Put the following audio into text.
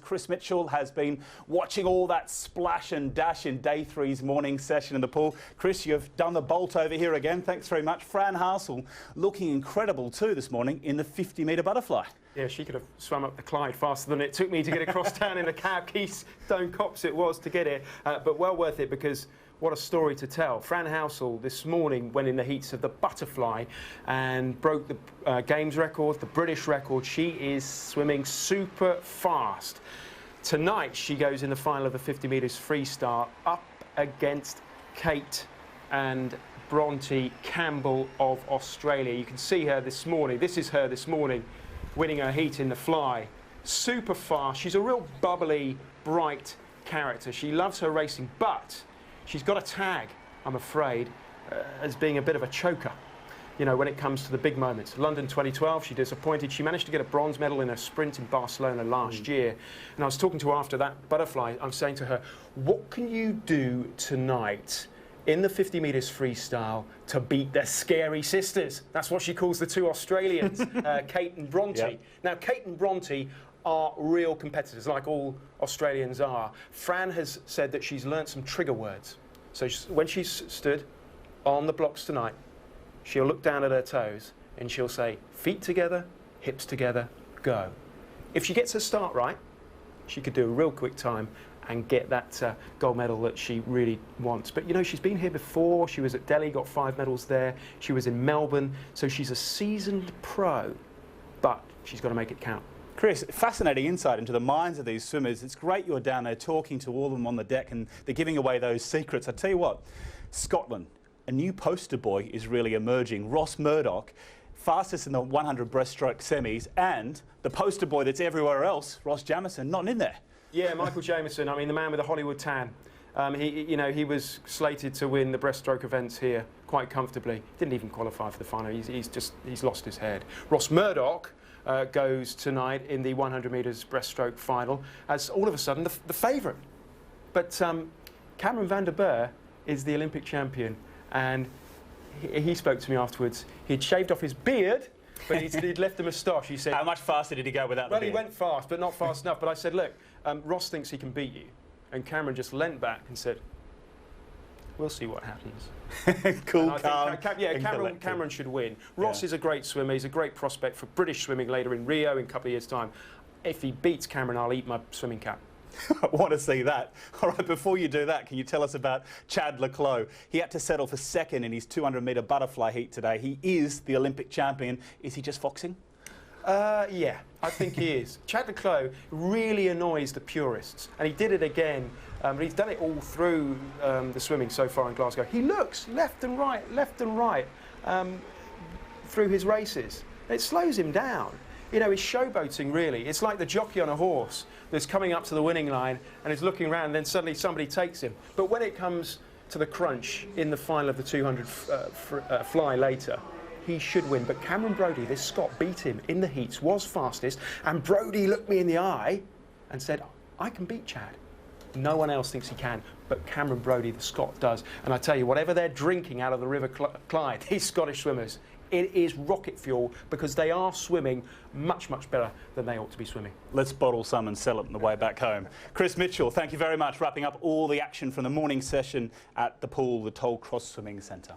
Chris Mitchell has been watching all that splash and dash in day three's morning session in the pool. Chris, you've done the bolt over here again. Thanks very much. Fran Harsel looking incredible too this morning in the 50-metre butterfly. Yeah, she could have swum up the Clyde faster than it took me to get across town in a cab. Keystone Cops it was to get it, but well worth it because what a story to tell. Fran Harsel this morning went in the heats of the butterfly and broke the games record, the British record. She is swimming super fast. Tonight she goes in the final of the 50 metres freestyle up against Kate and Bronte Campbell of Australia. You can see her this morning. This is her this morning winning her heat in the fly. Super fast. She's a real bubbly, bright character. She loves her racing, but she's got a tag, I'm afraid, as being a bit of a choker, you know, when it comes to the big moments. London 2012, she disappointed. She managed to get a bronze medal in her sprint in Barcelona last year. And I was talking to her after that butterfly. I'm saying to her, what can you do tonight in the 50 metres freestyle to beat the scary sisters? That's what she calls the two Australians, Kate and Bronte. Yep. Now, Kate and Bronte are real competitors, like all Australians are. Fran has said that she's learnt some trigger words. So when she's stood on the blocks tonight, she'll look down at her toes and she'll say, feet together, hips together, go. If she gets her start right, she could do a real quick time and get that gold medal that she really wants. But you know, she's been here before. She was at Delhi, got 5 medals there. She was in Melbourne, so she's a seasoned pro, but she's got to make it count. Chris, fascinating insight into the minds of these swimmers. It's great you're down there talking to all of them on the deck and they're giving away those secrets. I tell you what, Scotland, a new poster boy is really emerging. Ross Murdoch, fastest in the 100 breaststroke semis, and the poster boy that's everywhere else, Ross Jamieson, not in there. Yeah, Michael Jamieson, I mean, the man with the Hollywood tan. He was slated to win the breaststroke events here quite comfortably. Didn't even qualify for the final. He's lost his head. Ross Murdoch goes tonight in the 100 metres breaststroke final as all of a sudden the favourite. But Cameron van der Burgh is the Olympic champion, and he spoke to me afterwards. He'd shaved off his beard, but he'd left the moustache. He said, how much faster did he go without the beard? Well, he went fast, but not fast enough. But I said, look, Ross thinks he can beat you. And Cameron just leant back and said, we'll see what happens. Cool, calm, Cameron should win. Ross is a great swimmer. He's a great prospect for British swimming later in Rio in a couple of years' time. If he beats Cameron, I'll eat my swimming cap. I want to see that. All right, before you do that, can you tell us about Chad le Clos? He had to settle for second in his 200-metre butterfly heat today. He is the Olympic champion. Is he just foxing? Yeah, I think he is. Chad le Clos really annoys the purists, and he did it again. But he's done it all through the swimming so far in Glasgow. He looks left and right through his races. It slows him down. You know, he's showboating, really. It's like the jockey on a horse that's coming up to the winning line and is looking around, and then suddenly somebody takes him. But when it comes to the crunch in the final of the 200 fly later, he should win. But Cameron Brodie, this Scot, beat him in the heats, was fastest, and Brodie looked me in the eye and said, I can beat Chad. No one else thinks he can, but Cameron Brodie, the Scot, does. And I tell you, whatever they're drinking out of the River Clyde, these Scottish swimmers, it is rocket fuel because they are swimming much, much better than they ought to be swimming. Let's bottle some and sell it on the way back home. Chris Mitchell, thank you very much, wrapping up all the action from the morning session at the pool, the Toll Cross Swimming Centre.